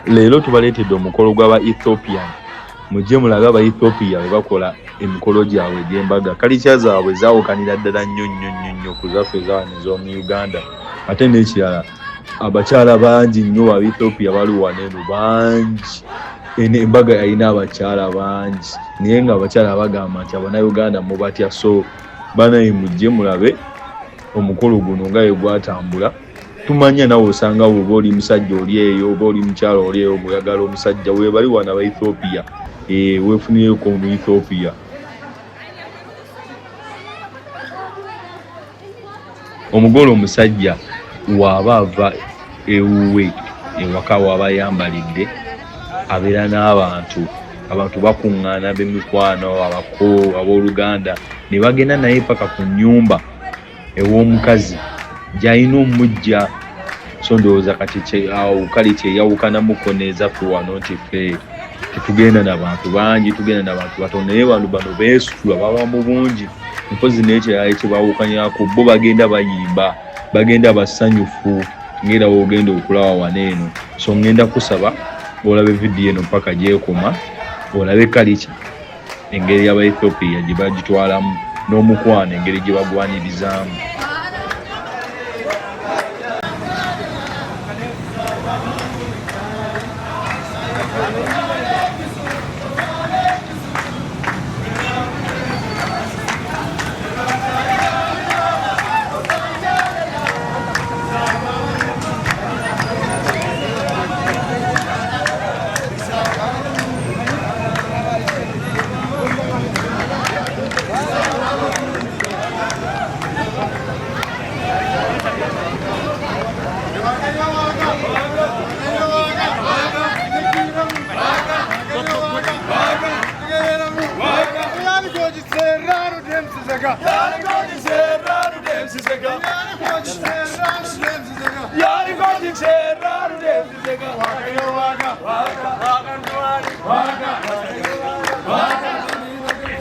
leero tubaleetedde omukolo gw'aba Ethiopian. Mujje mulabe aba Ethiopia bwe bakola emikolo gyabwe egy'embaga. Kalitya zaabwe zaawukanira ddala nnyo ku zaffe zaano ez'omu Uganda. Ate n'ekirala abakyala bangi nnyo aba Ethiopia bali wano eno bangi. Embaga yalina abakyala bangi naye nga abakyala bagamba nti Abanayuganda mubatya. So banaye mujje mulabe omukolo guno nga bwe gwatambula. Tumanya nawe osanga oba oli musajja oli eyo oba oli mukyala oli eyo gweyagala omusajja weebali wano aba Ethiopia. Weefunireko mu Ethiopia. Omugole omusajja waaba ava ewuwe ewaka waaba yambalidde abeera n'abantu bakuŋŋaana b'emikwano abako ab'oluganda ne bagenda naye paka ku nnyumba ew'omukazi gy'alina omujja. So ndowooza kati kale kyeyawukanamuko n'ezaffe wano nti ffe tetugenda n'abantu bangi, tugenda n'abantu batono naye bano beesitula baba mu bungi. Mpozi n'ekirala kyebawukanyako bo bagenda bayimba, bagenda basanyufu ng'era woogenda okulaba wano eno. So ngenda kusaba olabe vidiyo eno paka gyekoma olabe kalicha engeri y'aba Ethiopia gye bagitwalamu n'omukwano engeri gye bagwanirizaamu.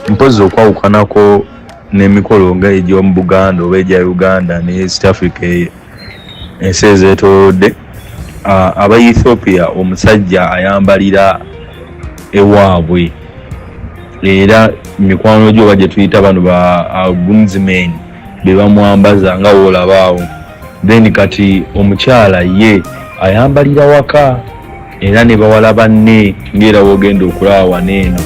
Mpozi okwawukanako n'emikolo nga egy'omu Buganda oba egya Uganda ne East Africa ensi ezeetoolodde, aba Ethiopia omusajja ayambalira ewaabwe era mikwano gyo gye tuyita bano ba groomsmen be bamwambaza nga woolabaawo. Then kati omukyala ye ayambalira waka era ne bawala banne ng'era woogenda okulaba wano eno.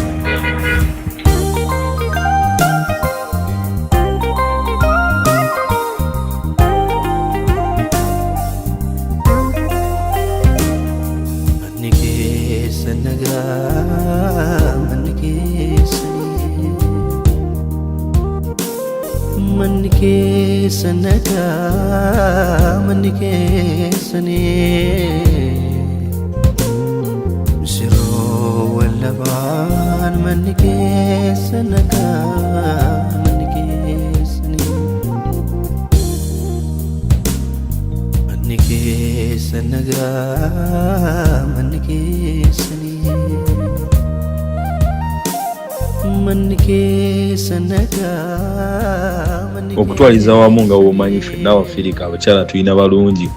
Okutwaliza wamu nga womanyi ffenna Abafirika abakyala tulina balungi.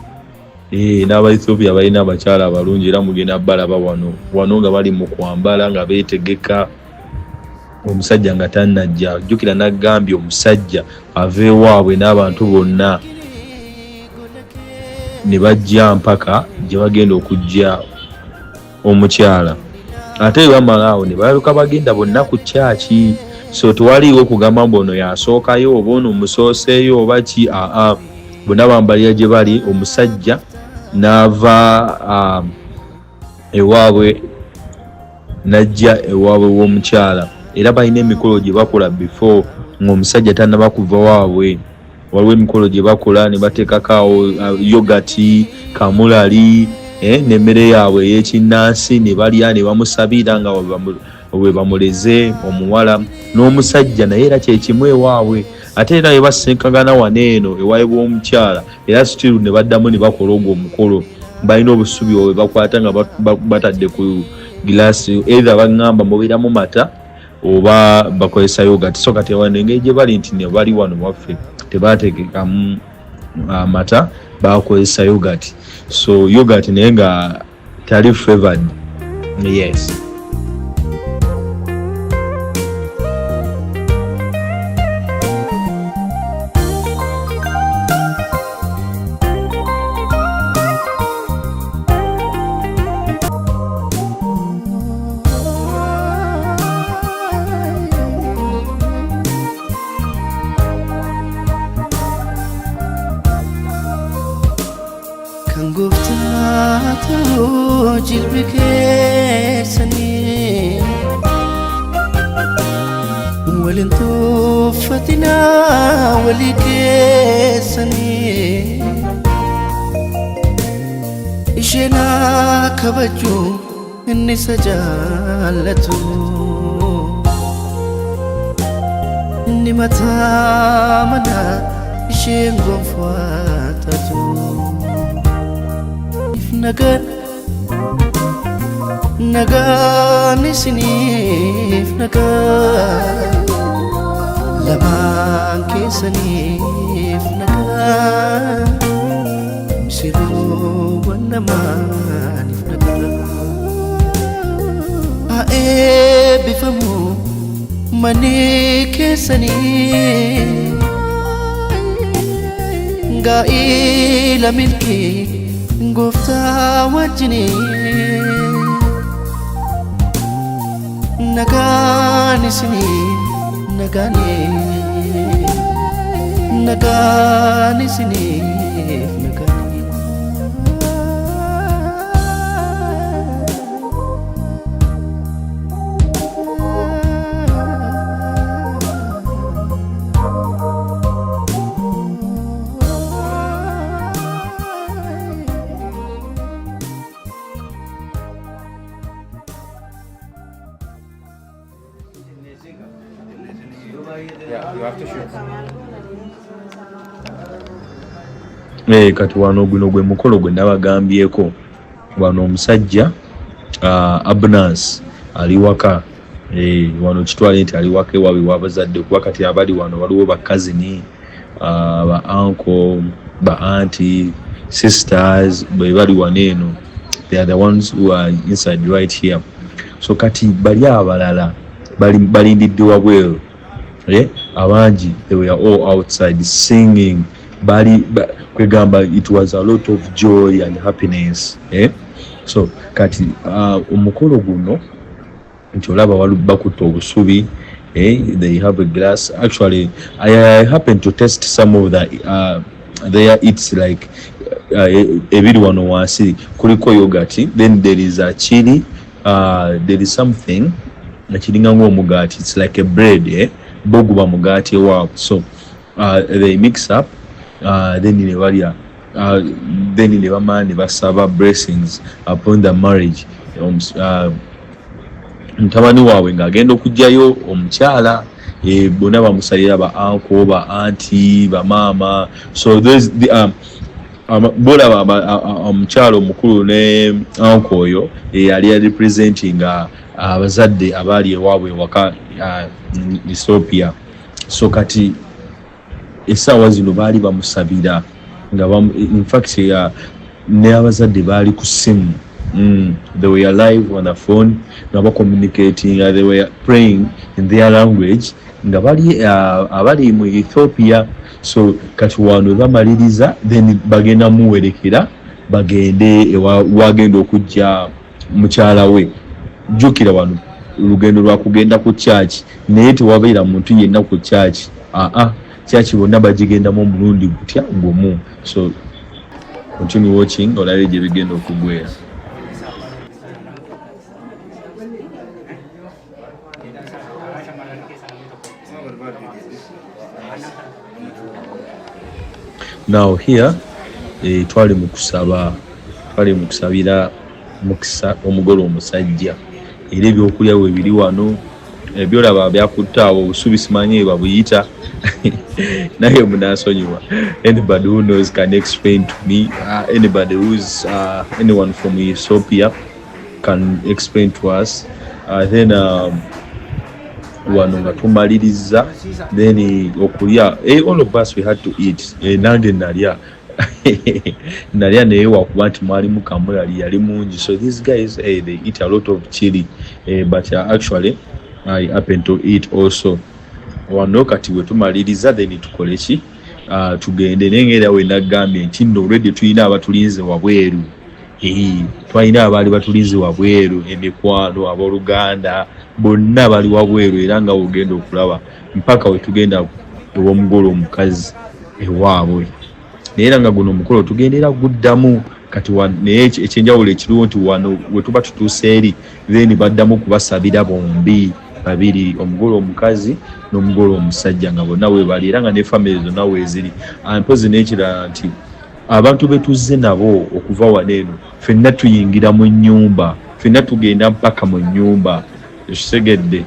N'aba Ethiopia balina abakyala abalungi era mugenda balaba wano nga bali mu kwambala nga beetegeka. Omusajja nga tannajja, jjukira n'agambye omusajja ava ewaabwe n'abantu bonna ne bajja mpaka gye bagenda okujja omukyala. Ate bamala awo ne balabika bagenda bonna ku kyaki. So tewaliwo kugamba mbono yasookayo oba ono omusooseeyo oba ki. Bonna bambalira gye bali. Omusajja n'ava ewaabwe n'ajja ewaabwe w'omukyala era balina emikolo gye bakola before ng'omusajja tannaba kuva waabwe. Waliwo emikolo gye bakola ne bateekako yogati, kamulali n'emmere yaabwe ey'ekinnansi ne balya ne bamusabira nga bwe bamuleze omuwala n'omusajja naye era kyekimu ewaabwe. Ate era basinkagana wano eno ewaabwe bw'omukyala era still ne baddamu ne bakola ogwo omukolo. Balina obusubi bwe bakwata nga batadde ku giraasi either bagamba mubeeramu mata oba bakozesa yogati. So kati wano engeri gye bali nti ne bali wano waffe tebateekekamu mata bakozesa yogati. So yogati naye nga tali favored. Yes. jilbikeessanii waliin tuffatinaa walii keessanii isheenaa kabajuu inni isa jaallatu inni mataa manaa isheen gonfatatu nagaan isiniif nagaan lamaan keessaniif nagaan misiroowwan namaaniif nagaan haa eebbifamu manni keessanii gaa'ila milkii Gooftaa wajjinii nagaan isiniif nagaan isiniif nagaan kati wano guno gwe mukolo gwe nabagambyeko wano omusajja Abnas ali waka wano kitwale nti ali waka ewaabwe wabazadde kuba kati abali wano waliwo bakazini ba uncle ba auntie sisters bwe bali wano eno they are the ones who are inside right here so kati bali abalala balindidde wabweru abangi they were all outside singing kwegamba it was a lot of joy and happiness so kati omukolo guno nti olaba bakutta obusubi they have a glass actually I happened to taste some of the there it's like ebiri wano wansi kuliko yogurt then there is a chili there is something nakiringa ng'omugati it's like a bread boguba mugati ewaabwe so they mix up then ne balya then ne bamala ne basaba blessings upon the marriage mutabani waabwe ng'agenda okugyayo omukyala bonna bamusalira ba uncle ba auntie ba maama so bolaba omukyala omukulu ne uncle oyo yali representing abazadde abaali ewaabwe waka Ethiopia so kati essaawa zino baali bamusabira nga in fact ne abazadde baali ku ssimu they were live on the phone nga communicating they were praying in their language nga bali abali mu Ethiopia so kati wano bamaliriza then bagenda muwerekera bagende wagenda okujja mukyala we jukira wano olugendo lwa kugenda ku church naye tewabeera muntu yenna ku church church bonna bagigendamu omulundi gutya gumu so continue watching olabe gye bigenda okugwera. Now here twali mu kusabira mukisa omugole omusajja era ebyokulya we biri wano ebyolaba byakutta awo obusubi simanyi babuyita naye munasonyiwa anybody who knows can explain to me anybody who's anyone from Ethiopia can explain to us then wano nga tumaliriza then okulya all of us we had to eat nange nalya nalya naye wakuba nti mwalimu kamulali yali mungi, so these guys they eat a lot of chili but actually I happen to eat also. Wano kati wetumaliriza then tukole ki tugende nengera we nagambye nti nno already tulina abatulinze wabweru, twalina abaali batulinze wabweru, emikwano, abooluganda bonna bali wabweru, era nga ogenda okulaba mpaka wetugenda ew'omugole omukazi ewaabwe. Naye nga guno omukolo tugendera guddamu kati naye ekyenjawulo ekiriwo nti wano wetuba tutuuse eri then baddamu kubasabira bombi babiri, omugole omukazi n'omugole omusajja nga bonna weebali era nga ne famire zonna weeziri. Mpozi n'ekirala nti abantu betuzze nabo okuva wano eno ffenna tuyingira mu nnyumba, ffenna tugenda mpaka mu nnyumba, ekisegedde.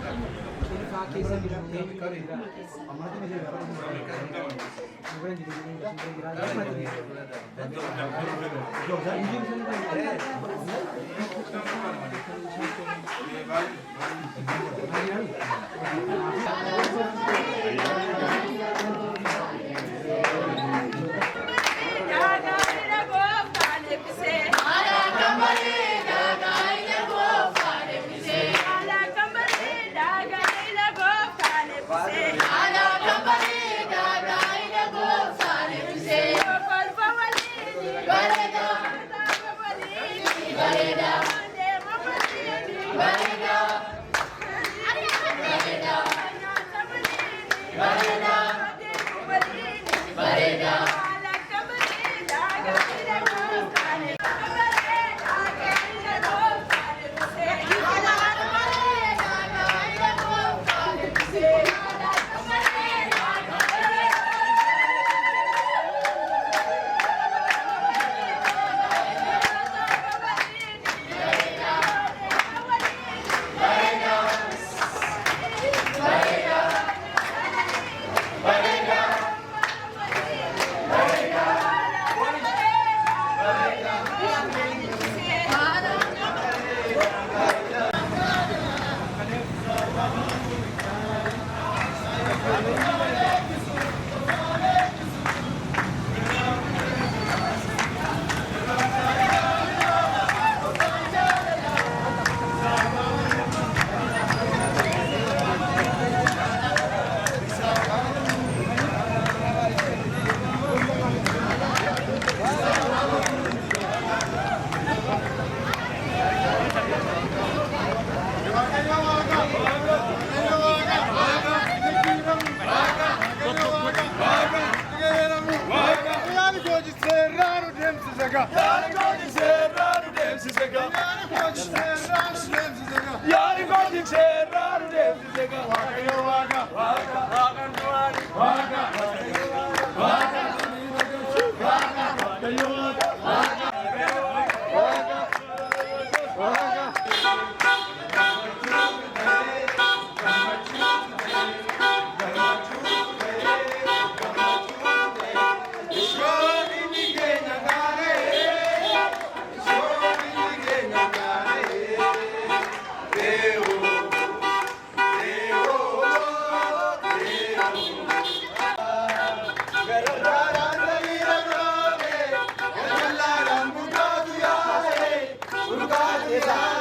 Yeah.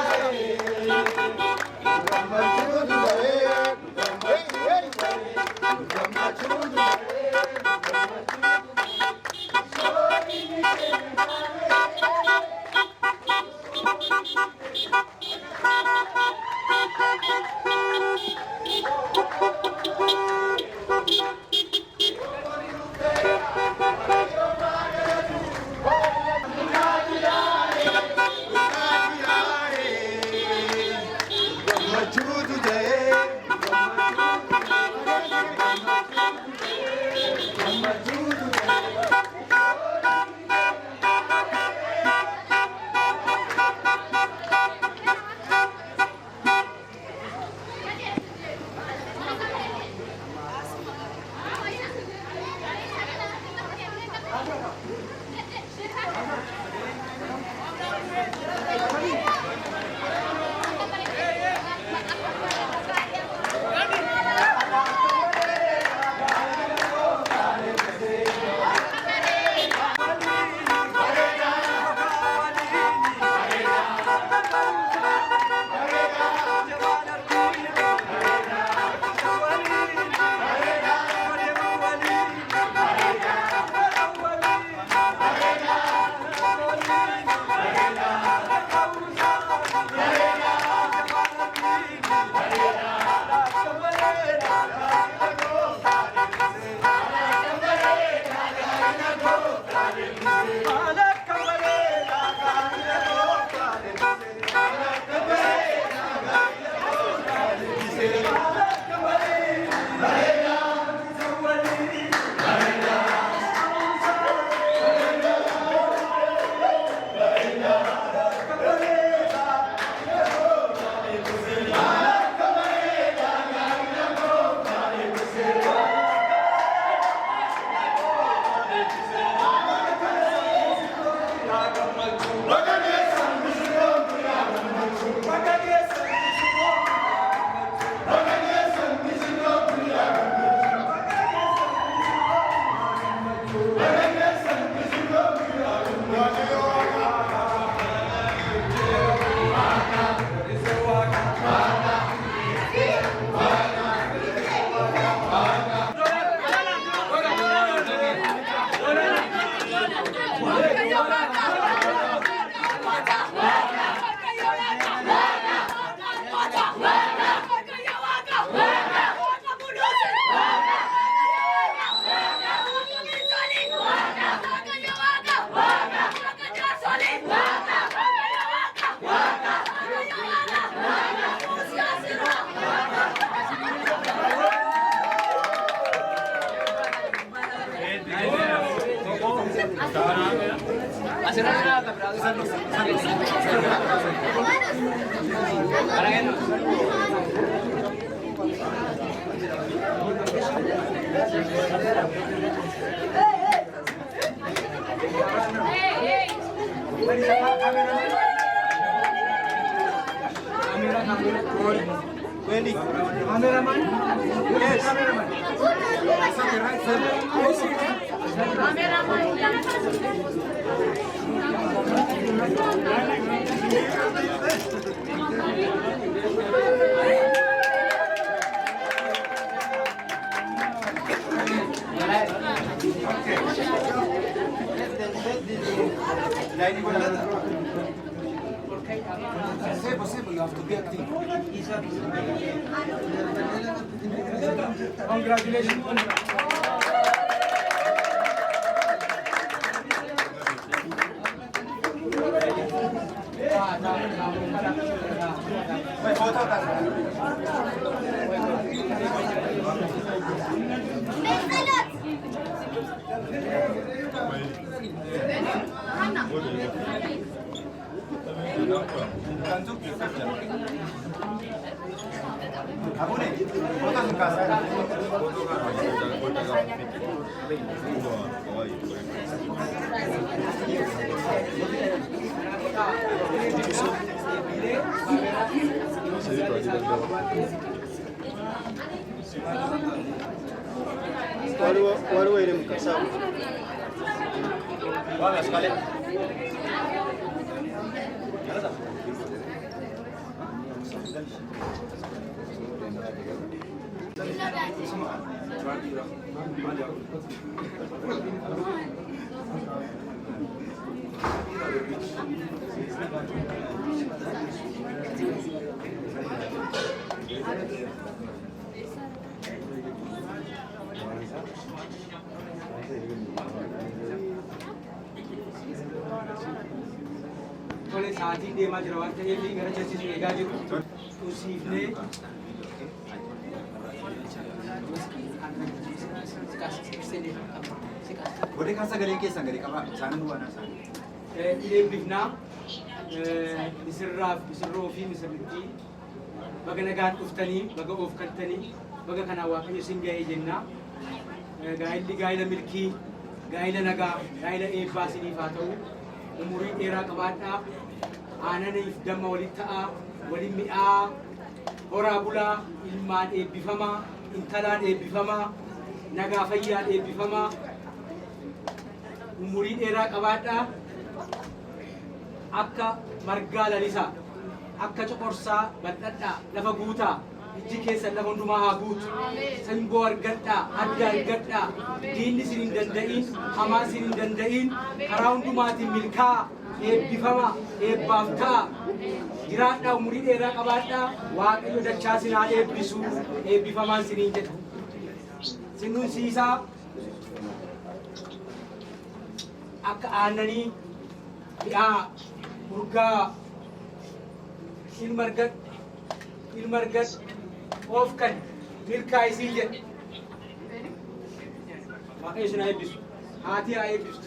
Possible, you have to be active. Congratulations. Waru irim kasam. Vale, sekali. Tole saatii deemaa jira waan ta'eef gara jechisisu eegaa jiru. Usiifnee Boleh kan sagalee keessan gadi qaba. Isaan nu waan isaan. eebbifnaa misirraaf misirroo fi misirrittii baga nagaan dhuftanii baga of kaltanii baga kanaa waaqayyo isin ga'ee jennaa. Gaa'illi gaa'ila milkii, gaa'ila nagaa, gaa'ila eebbaa isiniif haa ta'u. Umurii dheeraa qabaadhaa. Aananiif damma walitti ta'aa, waliin mi'aa, horaa bulaa, ilmaan eebbifamaa, intalaan eebbifamaa, nagaa fayyaan eebbifamaa. Umurii dheeraa qabaadhaa. Akka margaa lalisaa, akka coqorsaa bal'adhaa, lafa guutaa, ijji keessan lafa hundumaa haa guutu. Sangoo argadhaa, adda argadhaa. Diinni isin hin danda'iin, hamaa isin hin danda'iin, karaa hundumaatiin milkaa, eebbifama, eebbaaf ta'a. Jiraadhaa, umurii dheeraa qabaadhaa. Waaqayyo dachaa isin haa eebbisu, eebbifamaan isiniin jedha. Sinunsiisaa akka aannanii mi'aa urgaa ilma argad of kan milkaa'isii jedha. Waaqayyo isin haa eebbisu, haati haa eebbistu.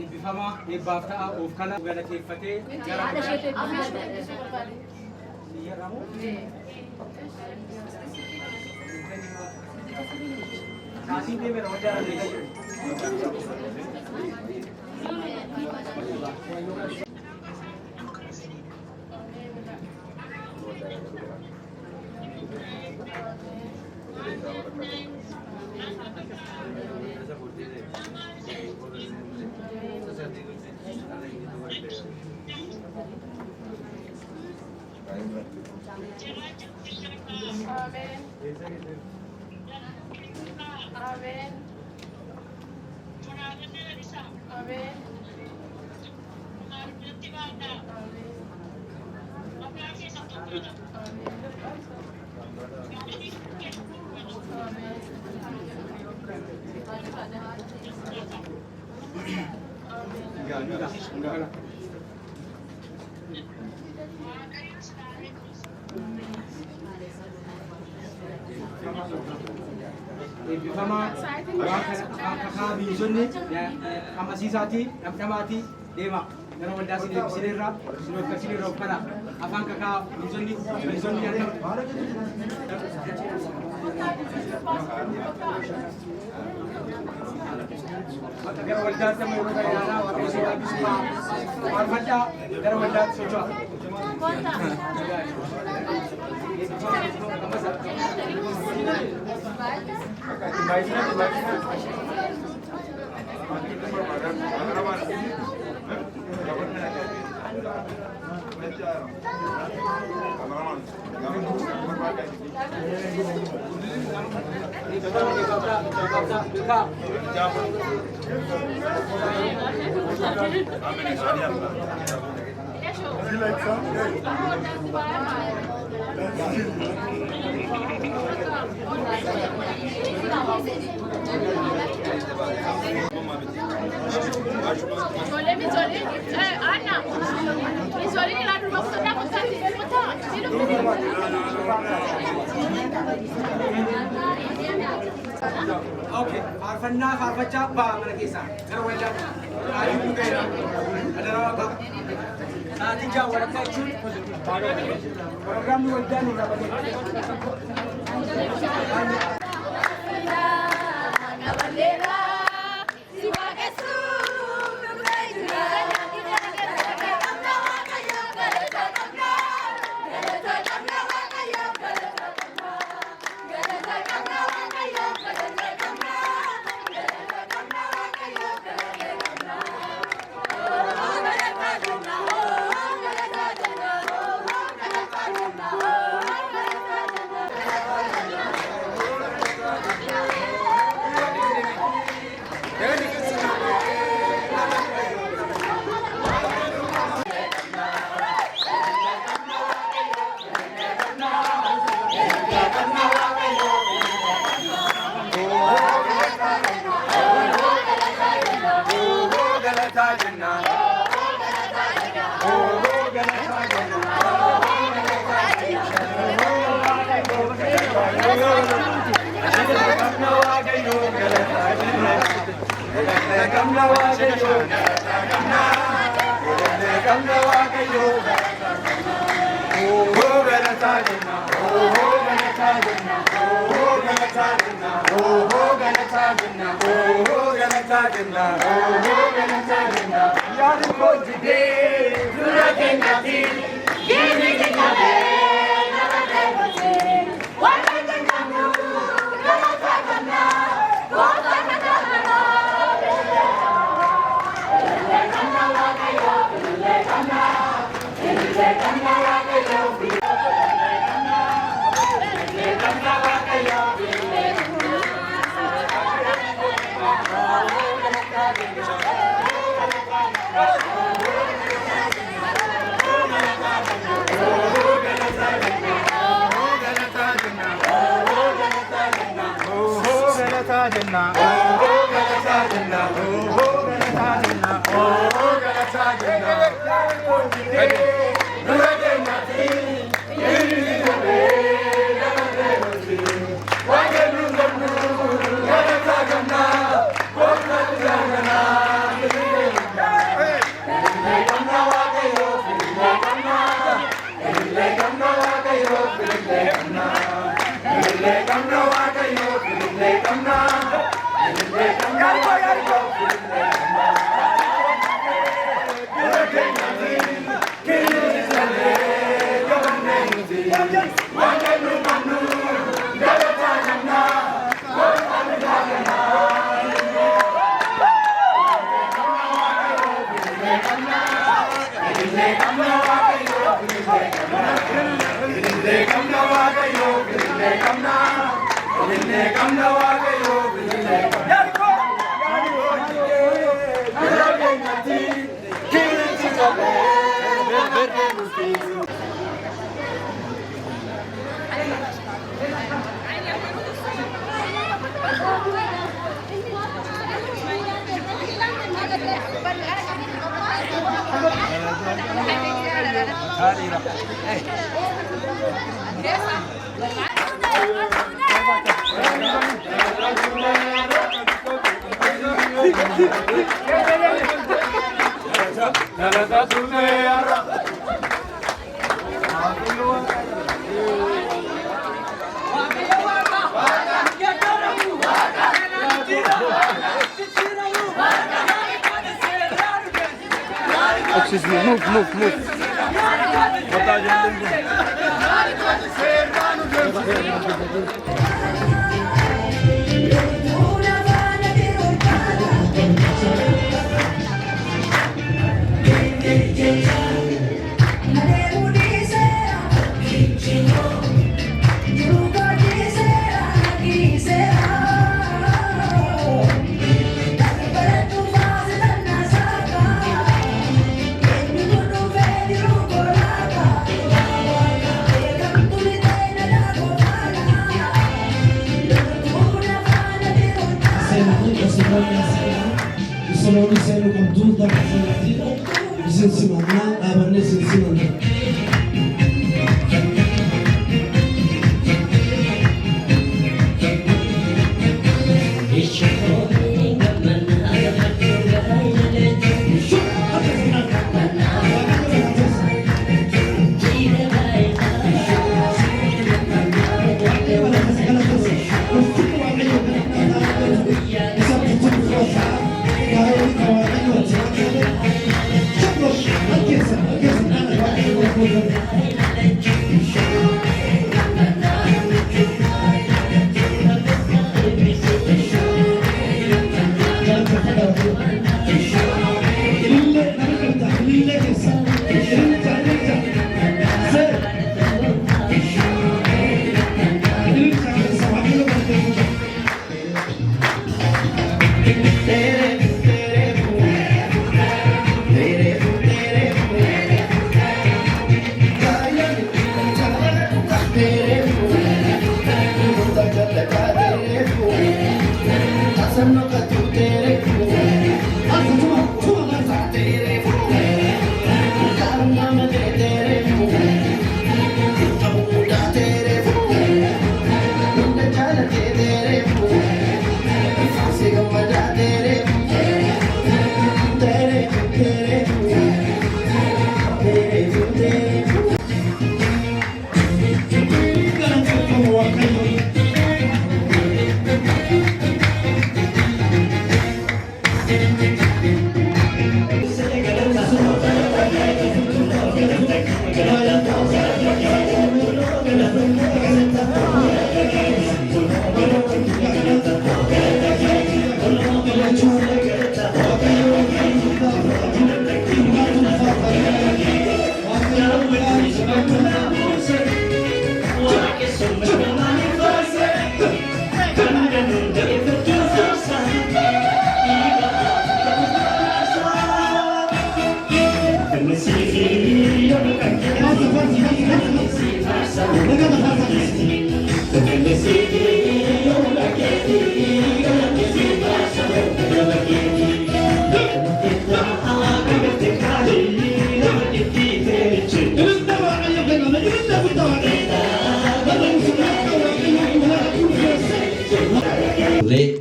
Eebbifama, eebbaaf ta'a, of kana galateeffatee Nasi deemee ramadaan Eebbifama waan kakaa biisonni amansiisaatii dhamdhamaatii deema gara waldaa isin eebbisineerraa isin of qabsineerra uffata afaan kakaa biisonni Maka gara waldaatti amma yeroo garaagaraa waaqayyoo eebbisumaa faarfadhaa gara waldaatti socho'a. Okay, faarfannaa faarfachaa ba'a mana keessaa gara waldaatti aayuu gaira adaraa qaba. Sa'aatiin ja'a walakkaa jechuun proogiraamni waldaa nurraa Why Excuse me, move. Sono un seno con tutta la mattina, mi sensi mamma, la vanne sensi mamma.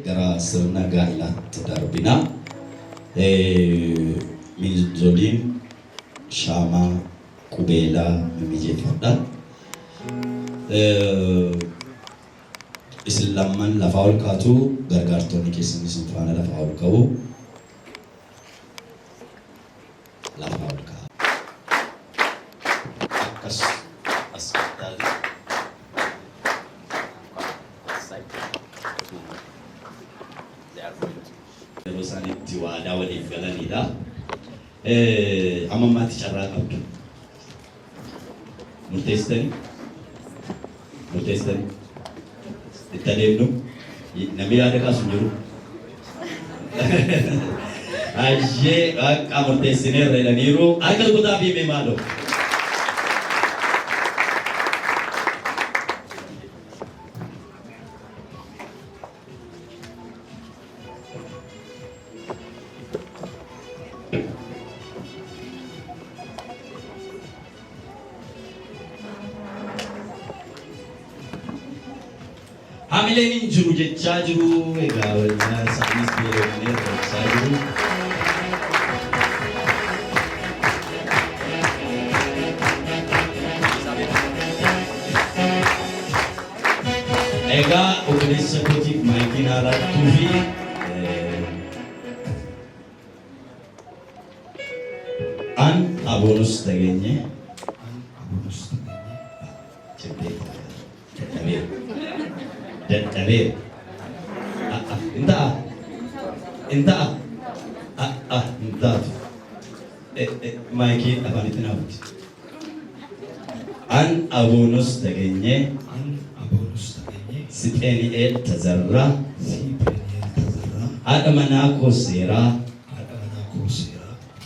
gara sirna gaa'elaatti darbina. Miizoliin shaamaa qubeelaa mijeeffadha. Isin lamman lafaa ol kaatu, gargaartonni keessan isin faana lafaa ol ka'u. Lafaa ol kaa'u. Akkas as gaddaati. Yeroo isaaniitti waadaa waliif galanidha. Amma ammaatti carraa qabdu. Murteessitanii itti adeemnu Namni yaada kaasu jiru. Ayyee akka murteessineerra jedhaniiru harka rukutaa fi himee maaloo. Hamileen hin jiru jechaa jiru egaa waliin isaanis beekamanii rakkisaa jiru. Egaa obboleessa kootiif maayikiin haaraattuu fi an aboonus tageenye dadhabee inta'a intaatu maayikiin afaanitti naafti an aboonus tageenye Sipeniel Tazarra haadha manaa koo seeraa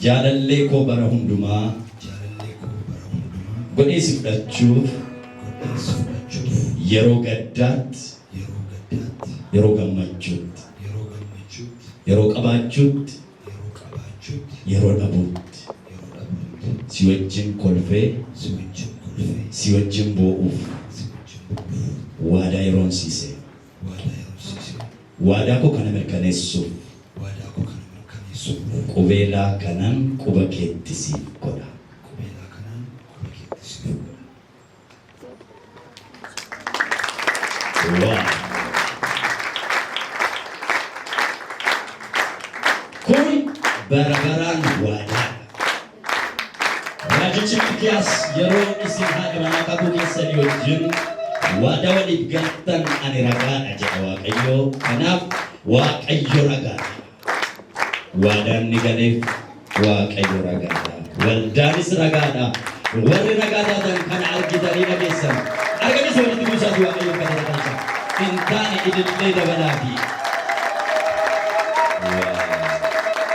jaalallee koo bara hundumaa godhee si fudhachuuf yeroo gaddaatti yeroo gammachuutti yeroo qabaachuutti yeroo dhabuutti si wajjin kolfee si wajjin boo'uuf waadaa yeroon siise waadaa koo kana mirkaneessuuf qubeelaa kanaan quba keetti siif godha. Kun barabaraan waadaa. Raajichi Mikiyaas yeroo isin haadha manaa kakuu keessanii wajjin waadaa waliif galtan ani ragaadha jedha Waaqayyo. Kanaaf Waaqayyo ragaadha. Waadaan ni galeef Waaqayyo ragaadha. Waldaanis ragaadha. Warri ragaa taatan kana argitanii dhageessan. Argamis walitti buusaati Waaqayyo kana taata. Hin taane idillee dabalaafi.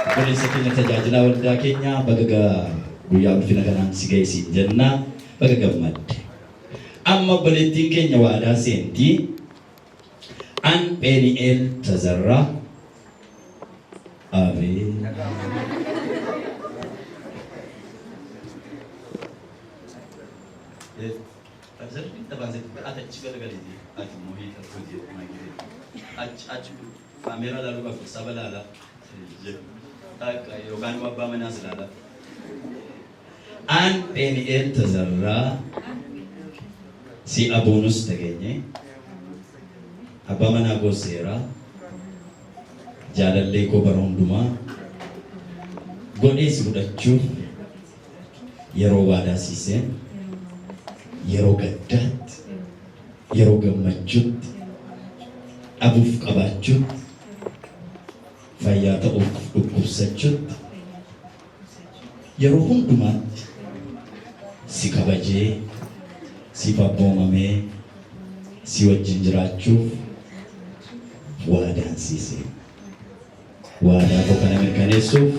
Obboleessa keenya tajaajilaa waldaa keenya baga guyyaa ulfina kanaan si geessi jenna baga gammadde. Amma obboleettiin keenya waadaa seentii an Peniel Tazarra Amen. Kamera lalu aku sabalala. Yogan wabba mana selala. An Peniel Tazarra si abonus tagenya. Abba mana gosera. Jaalallee koo bara hundumaa godhee si fudhachuuf yeroo waadaa siiseen yeroo gaddaatti yeroo gammachuutti dhabuuf qabaachuutti fayyaa ta'uuf dhukkubsachuutti yeroo hundumaatti si kabajee si abboomamee si wajjin jiraachuuf waadaan siiseen. Waadaa koo kana mirkaneessuuf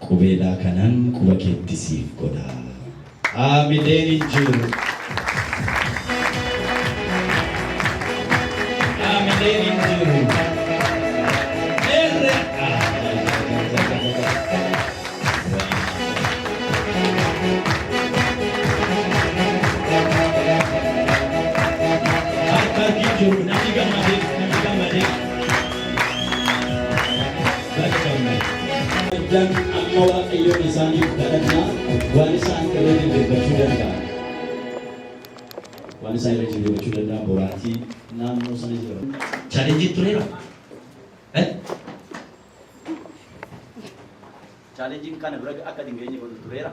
qubeelaa kanaan quba keetti siif godha. Hamileen hin jiru. Hamileen hin jiru. Akka jiru namni gammadee namni gammadee. Dan amma Waaqayyo isaaniif kadhannaa waan isaan irratti dubbachuu danda'a. Waan isaan irratti dubbachuu danda'a boraatii naannoo sana jira. Challenge tureera. Challenge kana bira akka dingeenyi godhu tureera.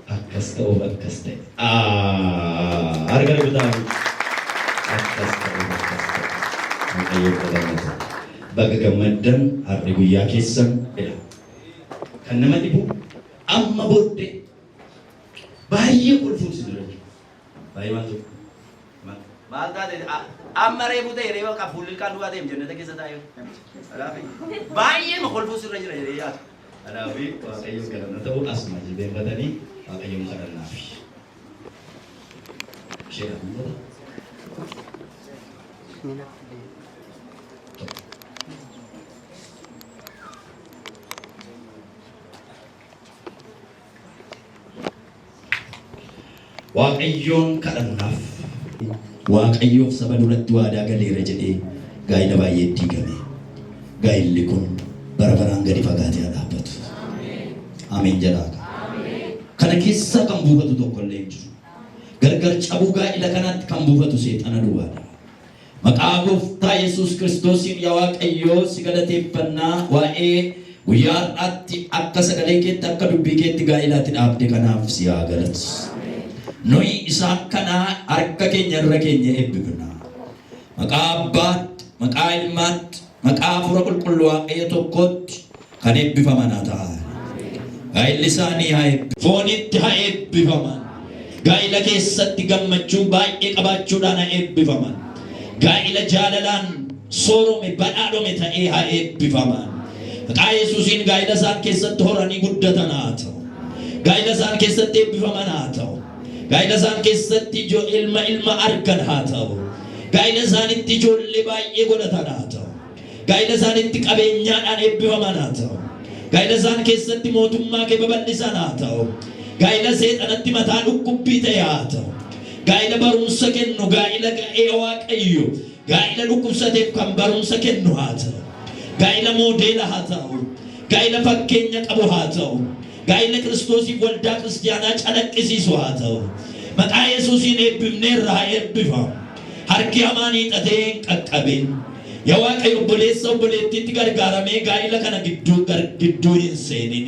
Akkas ta'uuf akkas ta'e. Harka rukutaa. Baga gammaddan harri guyyaa keessan jedha. Kan nama dhibu amma booddee Baay'ee maal maal taate amma reefu ta'e reefa qabuulli kan du'aa ta'e jennata keessa taa'e. Baay'ee makolfuu sirra jira jedhee yaada. Kanaaf waaqayyoon kadhanna ta'uu asuma jilbeenfatanii waaqayyoon kadhannaaf. Ishee dhabuudha. Waaqayyoon kadhannaaf waaqayyoof saba duratti waadaa galeera jedhee gaa'ila baay'ee diigame. Gaa'illi kun bara baraan gadi fagaatee haa dhaabbatu. Ameen jedhaa. Kana keessa kan buufatu tokko illee hin jiru. Gargar cabuu gaa'ila kanaatti kan buufatu seexana duwwaadha. Maqaa gooftaa Yesuus Kiristoosiin yaa Waaqayyoo si galateeffannaa waa'ee guyyaa har'aatti akka sagalee keetti akka dubbii keetti gaa'ilaatti dhaabde kanaaf si haa galatu. Noi isaan kana harka keenya irra keenya eebbifna. Maqaa Abbaatti, maqaa Ilmaatti, maqaa Hafuura Qulqulluu Waaqayyo tokkotti kan eebbifaman haa ta'an. Gaa'illi isaanii haa eebbifaman. Foonitti haa eebbifaman. Gaa'ila keessatti gammachuu baay'ee qabaachuudhaan haa eebbifaman. Gaa'ila jaalalaan soorome badhaadhome ta'ee haa eebbifaman. Maqaa Yesuusiin gaa'ila isaan keessatti horanii guddatan haa ta'u. Gaa'ila isaan keessatti eebbifaman haa ta'u. Gaa'ila isaan keessatti ilma argan haa ta'u. Gaa'ila isaanitti ijoollee baay'ee godhatan haa ta'u. Gaa'ila isaanitti qabeenyaadhaan eebbifaman haa ta'u. Gaa'ila isaan keessatti mootummaa kee babal'isan haa ta'u. Gaa'ila seexanatti mataa dhukkubbii ta'e haa ta'u. Gaa'ila barumsa kennu, gaa'ila ga'ee Waaqayyo, gaa'ila dhukkubsateef kan barumsa kennu haa ta'u. Gaa'ila moodeela haa ta'u. Gaa'ila fakkeenya qabu haa ta'u. Gaa'ila Kiristoosiif waldaa kiristiyaanaa calaqqisiisu haa ta'u. Maqaa Yesuusiin eebbifneerra haa eebbifamu. Harki hamaan hiixatee hin qaqqabin. Yaa Waaqayyo obboleessa obboleettiitti gargaaramee gaa'ila kana gidduu hin seenin.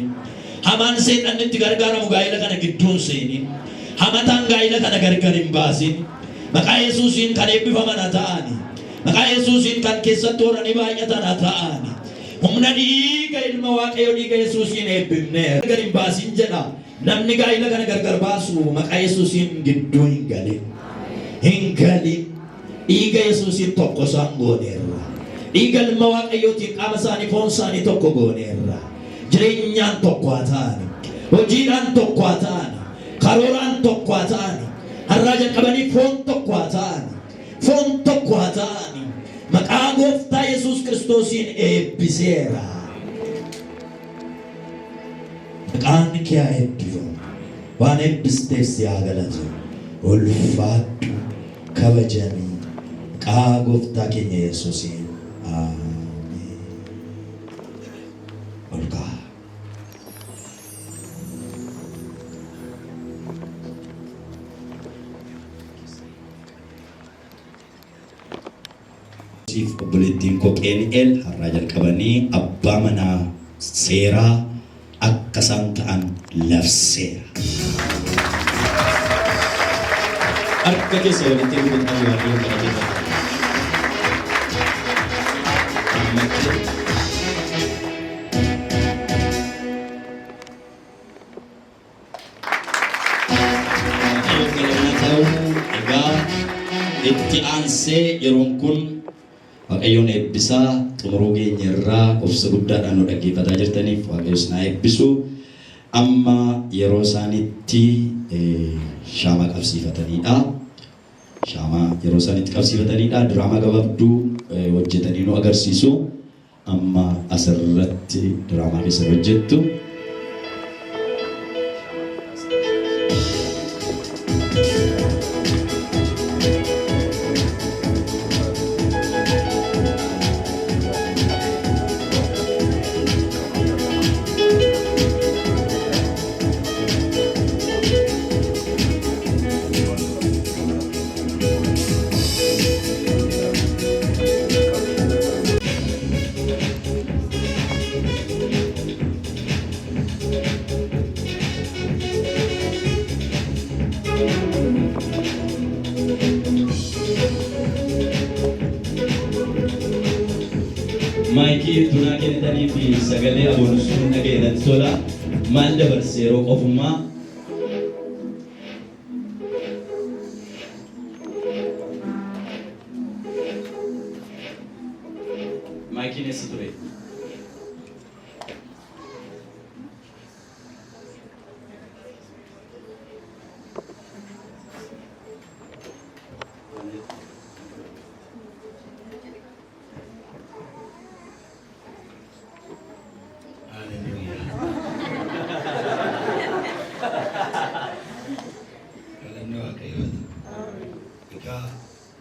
Hamaan seexannitti gargaaramu gaa'ila kana gidduu hin seenin. Hamataan gaa'ila kana gargar hin baasin. Maqaa Yesuusiin kan eebbifaman haa ta'ani. Maqaa Yesuusiin kan keessatti horanii baay'atan haa ta'ani. Humna dhiiga ilma Waaqayyoo dhiiga Yesuusiin eebbifneera. Gargar hin baasin jedha. Namni gaa'ila kana gargar baasu maqaa Yesuusiin gidduu hin galin. Hin galin. Dhiiga Yesuusiin tokko isaan gooneerra. Dhiiga ilma Waaqayyootiin qaama isaanii foon isaanii tokko gooneerra. Jireenyaan tokko haa ta'ani. Hojiidhaan tokko haa ta'ani. Karooraan tokko haa ta'ani. Har'aa jalqabanii foon tokko haa ta'ani. Foon tokko haa ta'ani. Maqaa gooftaa Yesuus Kiristoosiin eebbiseera. Maqaan kee haa eebbifamu. Waan eebbisteef si haa galatu. Ulfaadhu kabajamii. Maqaa gooftaa keenya Yesuusiin. Ameen. Ol ka'a. Obboleettiin Qoqeel har'aa jalqabanii abbaa manaa seeraa akka isaan ta'an labseera. Harka keessa walitti hidhatanii waaqayyoon kadhateera. Egaa itti aansee yeroon kun Waaqayyoon eebbisaa xumuruu keenya irraa obsa guddaadhaan nu dhaggeeffataa jirtaniif Waaqayyoon isin haa eebbisu. Amma yeroo isaanitti shaamaa qabsiifatanidha. Shaamaa yeroo isaanitti qabsiifatanidha. Diraamaa gabaabduu hojjetanii nu agarsiisu. Amma asirratti diraamaa keessa hojjettu. Maayikii tunaa kennitanii fi sagalee aboonsuun dhaga'eedhaan tola maal dabarsee yeroo qofummaa Maikine siture.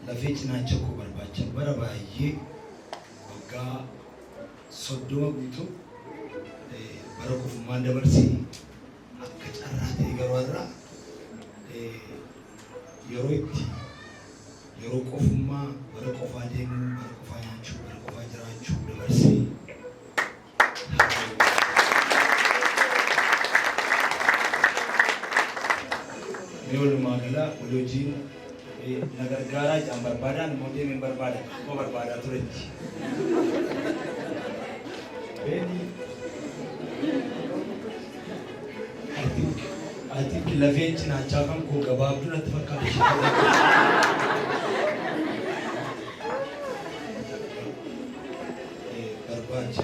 lafee cinaacha koo barbaacha bara baay'ee waggaa 30 guutuu bara kofummaan dabarsee akka carraa ta'e garuu irraa yeroo kofummaa bara qofaa deemuu bara qofaa nyaachuu bara qofaa jiraachuu dabarsee walumaa gala waliin nagargaaraa jaan barbaadan mootii min barbaada ko barbaada turetti I think lafeen cinaachaa kan koo gabaabduu natti fakkaata barbaadan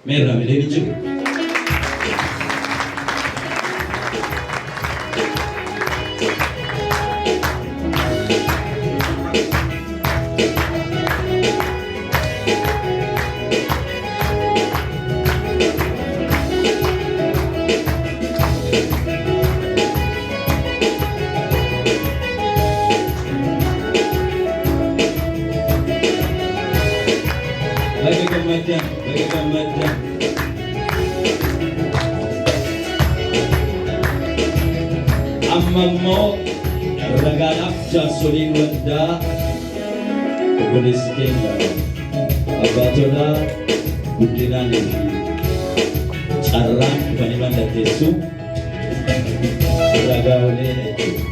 Merah, milih juga. Bagi kemudian. Amammo ragaadhaaf jaarsoliin waldaa obboleessi keenya abbaatolaa guddinaanii fi carraan dhufanii mallatteessu ragaa olee jechuudha.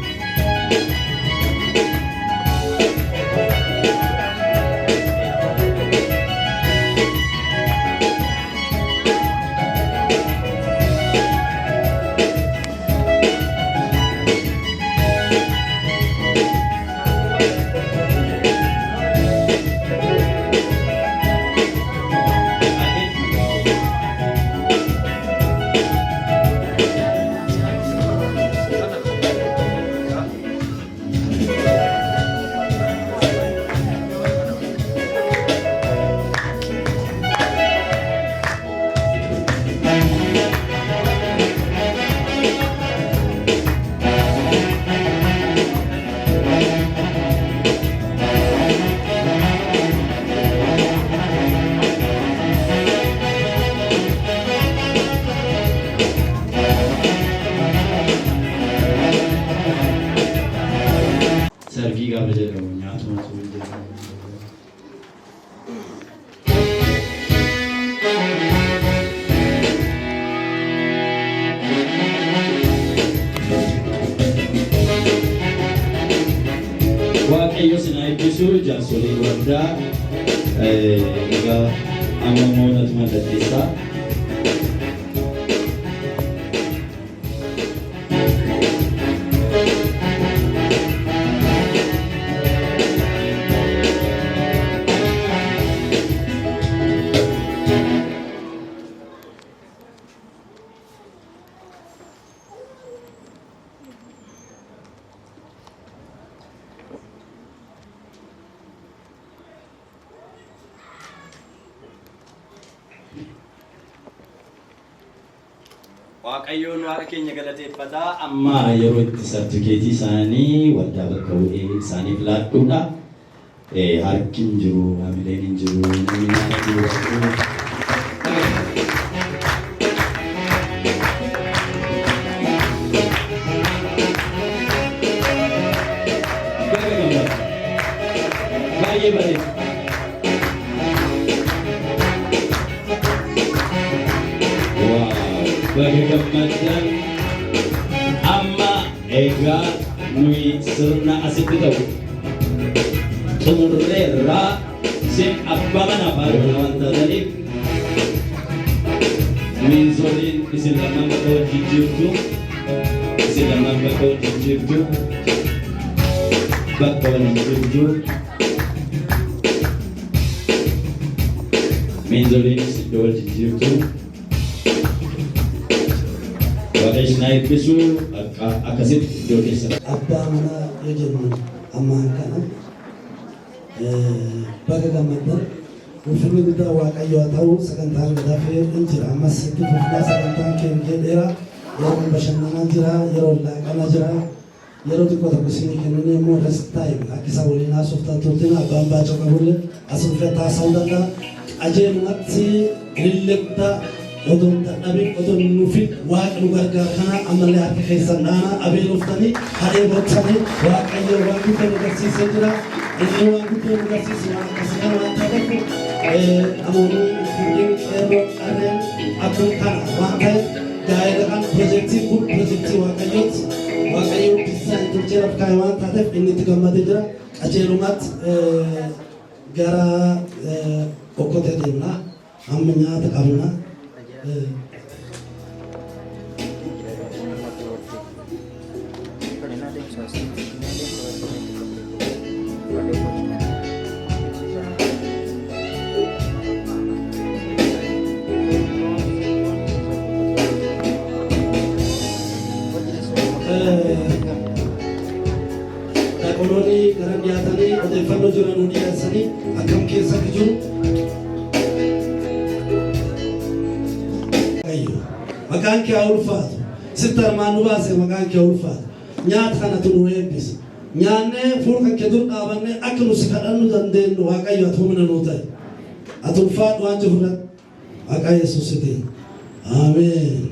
Waaqayyo sinaa eebbisu jaarsoliin waldaa egaa amammoo natti mallatteessaa. waaqayyoon waaqa keenya galateeffataa amma yeroo itti sartifikeetii isaanii waldaa bakka bu'ee isaaniif laadhuudha. Harki hin jiru, hamileen hin jiru, namni nyaata jiru. Baay'ee bareeda. Baga gammadan amma egaa nuyi sirna asitti ta'u xumurreerraa isin abbaa mana faarfana wanta ta'eef miinzoliin isin lamaan bakka wajjin jirtu bakka waliin jirtu miinzoliin isin wajjin jirtu Waaqayyo na eebbisu akkasitti iddoo keessa. Abbaa manaa yoo jennu ammaan kana baga gammadan ulfinni guddaa Waaqayyo haa ta'u sagantaan gadaafee hin jira ammas itti fufnaa sagantaan keenya dheeraa yeroo bashannanaa jira yeroo laaqana jira yeroo xiqqoo tokko isinii kenninee immoo rest time akka isa waliin haasoftan turtiin abbaan baacoo qabulle asuma fettaa haasa'uu danda'a qajeelumatti lillektaa odon dadhabin odon nufin waaqni gargaar kana ammallee harka keessan dhaana abeeloftanii hadhee boqsanii waaqayyo waan guddaa nu garsiisee jira inni waan guddaa nu garsiise waan akkasii kana waan ta'eef namoonni kunniin qeerroo qarreen akkuma kana waan ta'eef gaa'ela kan piroojeektiin kun piroojeektii waaqayyooti waaqayyo bisaa hin tolcheeraaf kaa'e waan taateef inni itti gammadee jira qajeelumatti gara okkotee deemna amma nyaata qabna. Dhaqoloonni gara dhiyaatanii odeeffannoo jiran nu dhiyeessanii akkam keessatti jiru. Maqaan kee haa ulfaatu. Sitti armaan nu baase maqaan kee haa ulfaatu. Nyaata kanatu nu eebbisa. Nyaannee fuula kan kee dur dhaabannee akka nu si kadhannu dandeenyu Waaqayyo ati humna nuu ta'e. Ati ulfaadhu waan jirurratti maqaa Yesuusitiin. Ameen.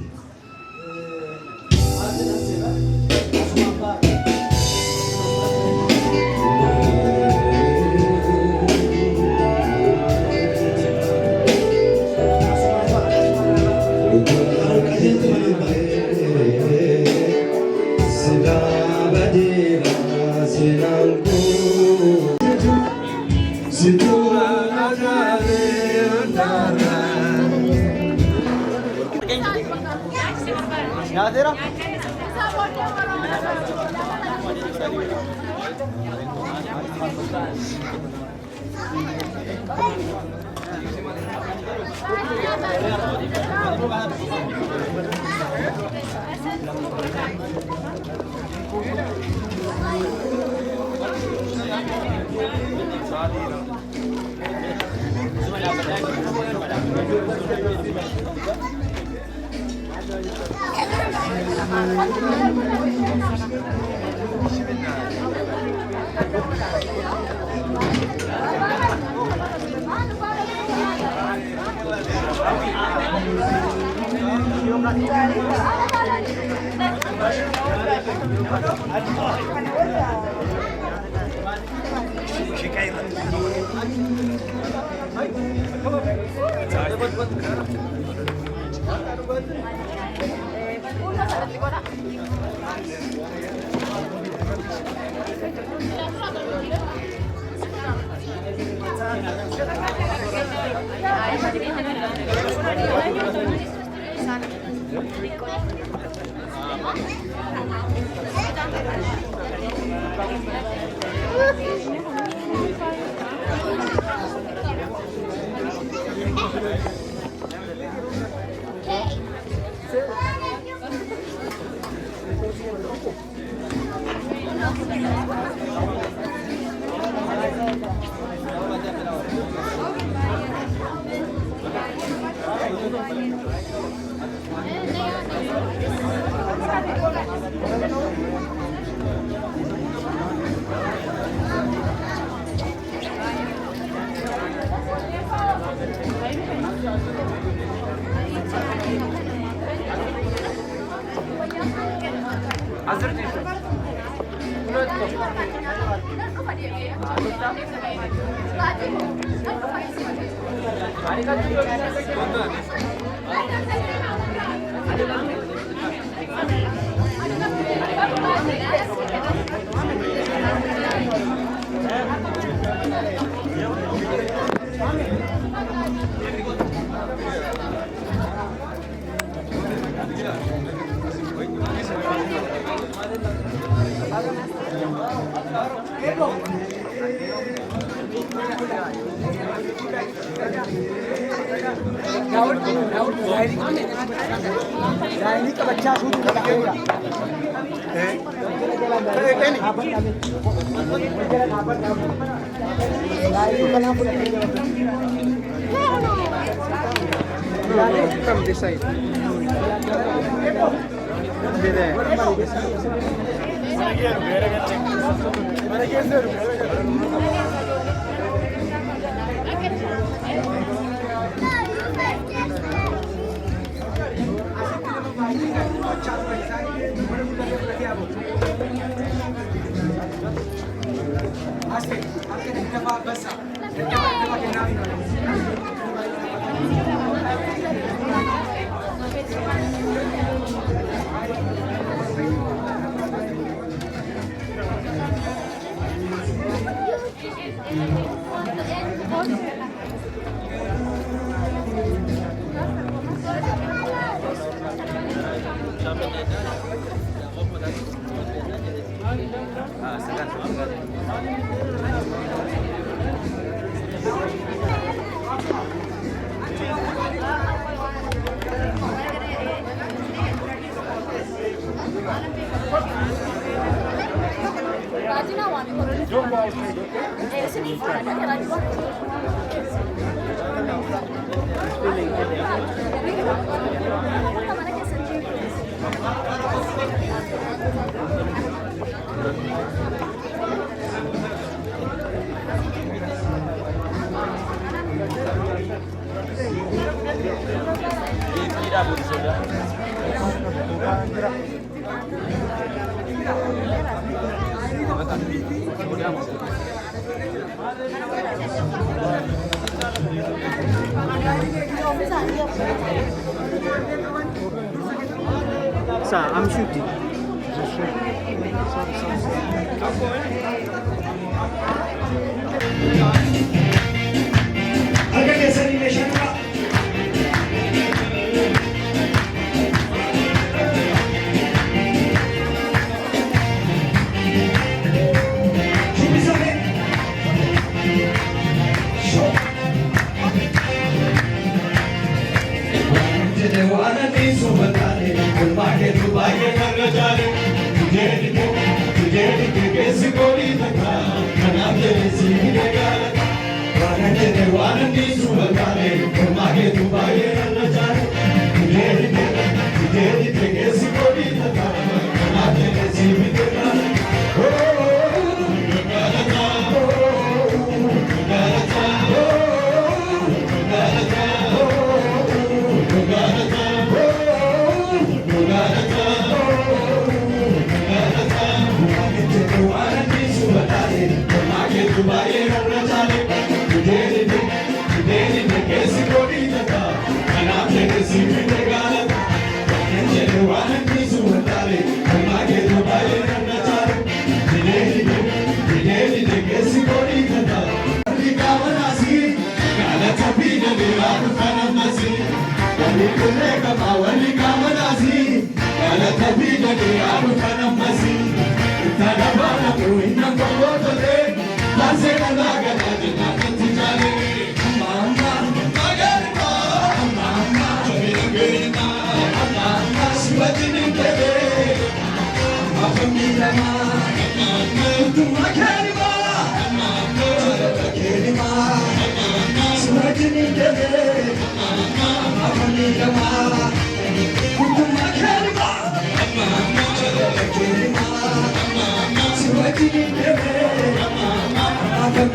Come this side. Be there. Sir, I'm shooting.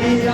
Mira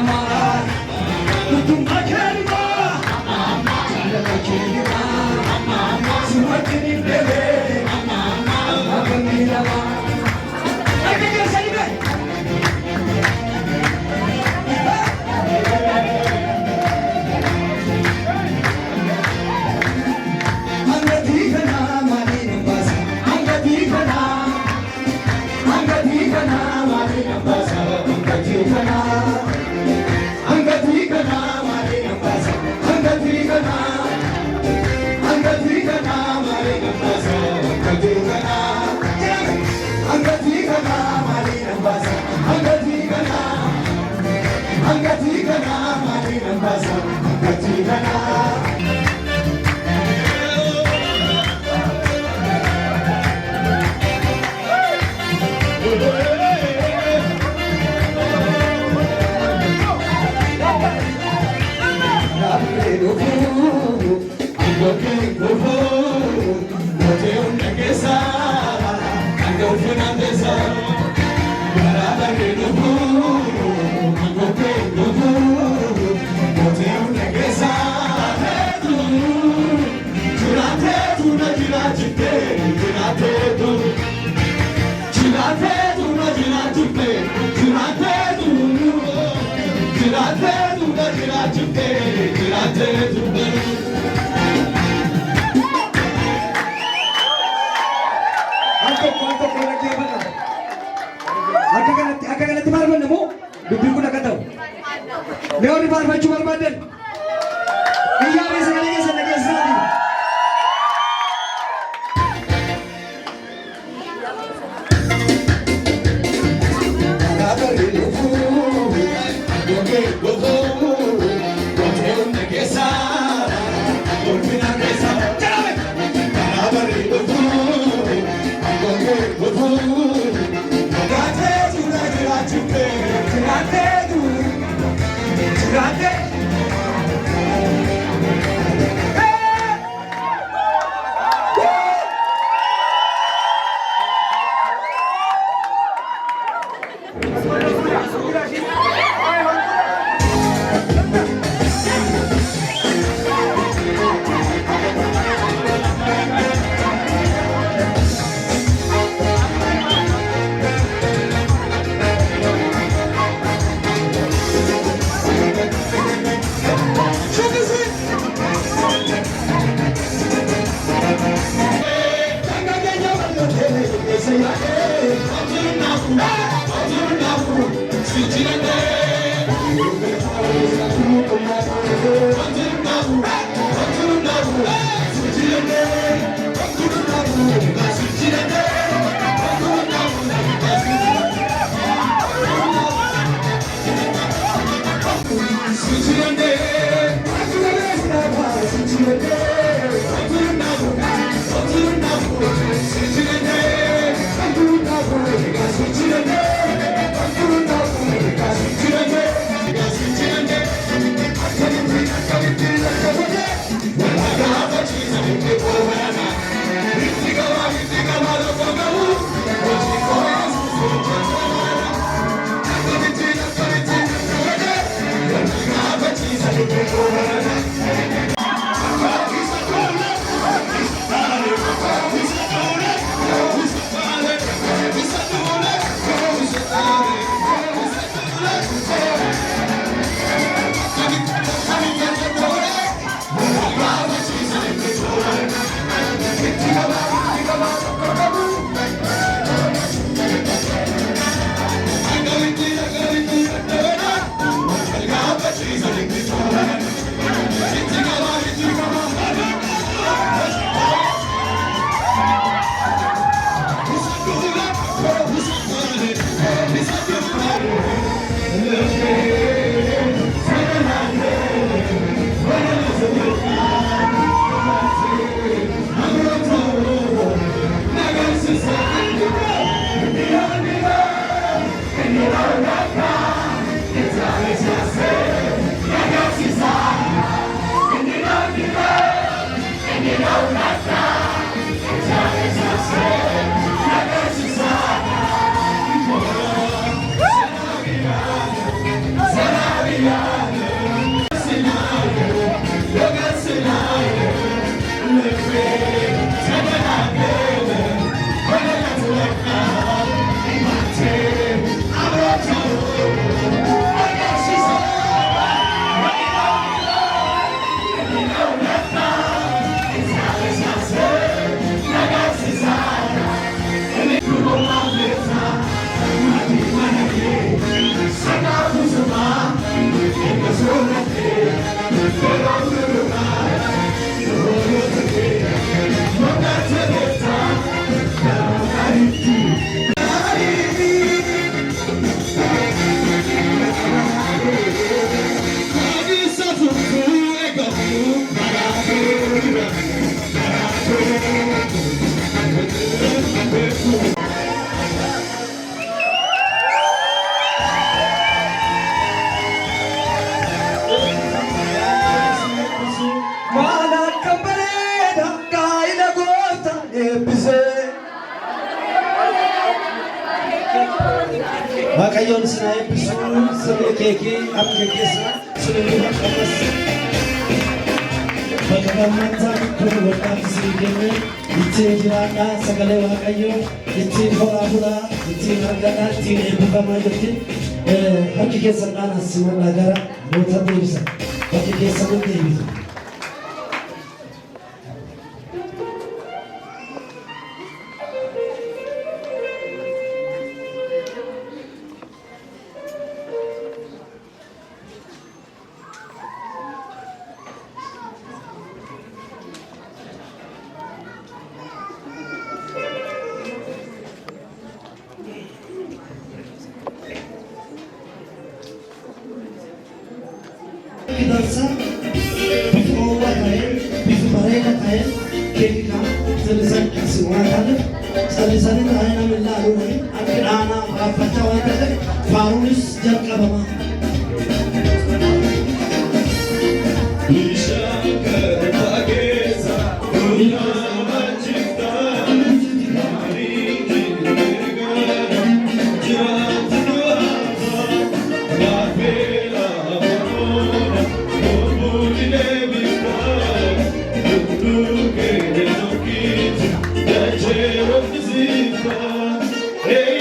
Akka kanatti maal banna moo dubbiin kun akka ta'u. Mee warri faarfachuu barbaadan biyyaa sagalee keessa dhageessisaatii. waaqayyoon isin haa eebbisu sirni keekii akka geggeessaa sirni qaqqabas bakka gammataan kun waggaatti isin kenne ittiin jiraadhaa sagalee waaqayyoo ittiin horaa bulaa ittiin argadhaa ittiin eebbifamaa jirti harki keessan dhaan asimadhaa gara moota deebisa bakki keessan hin deebisu. Dansa bifa ho'aa ta'een bifa bareedaa ta'een keekii kan sirrisan kasi waan ta'eef sirrisanii taa'ee namni ilaaluudhaan akka dhaanaa faarfachaa waan ta'eef faaruunis jalqabama. Hey,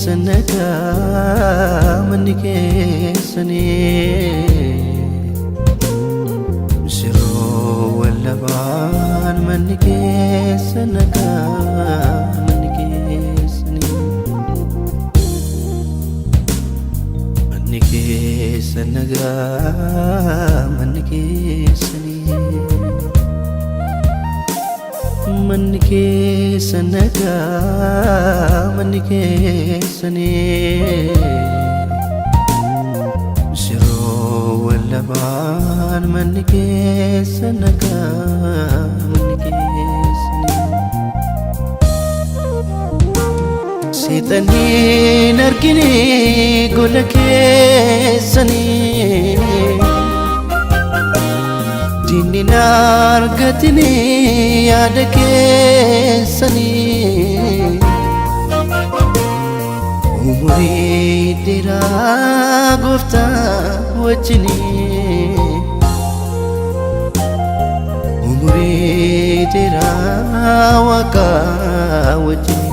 sanaga manni keessani Shiro wallaban manni keessanaga manni keessani manni keessanaga manni keessani manni keessanaga manni keessani Shiro wallaban manni keessanaga manni keessani Seexaniin argine gola keessani Dinni nargatini yaada keessani Umurii dheeraa gooftaa wajjini Umurii dheeraa waaqaa wajjini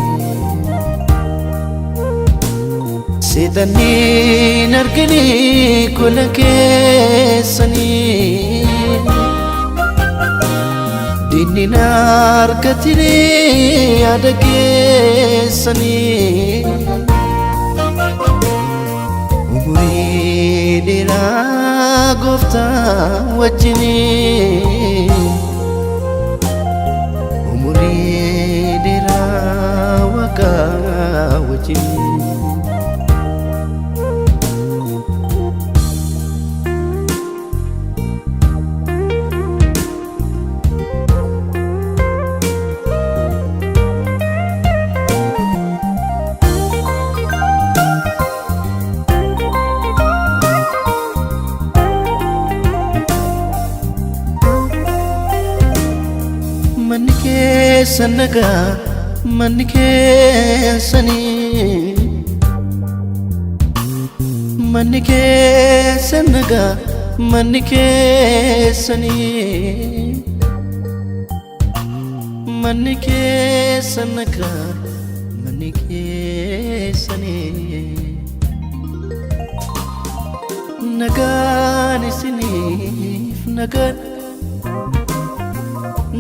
Seexaniin argine gola keessani Dinni nargatini yaada keessani Umurii dheeraa gooftaa wajjini Umurii dheeraa waaqaa wajjini Manni keessanaga manni keessani manni keessanaga manni keessani manni keessanaga manni keessani nagaan isiniif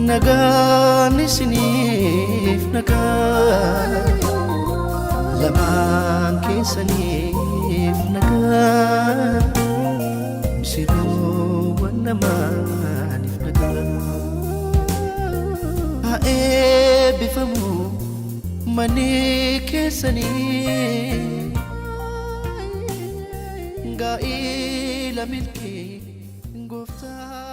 nagaan isiniif nagaan lamaan keessaniif nagaan misiroowwan namaaniif nagaan haa eebbifamu manni keessanii gaa'ila milkii gooftaa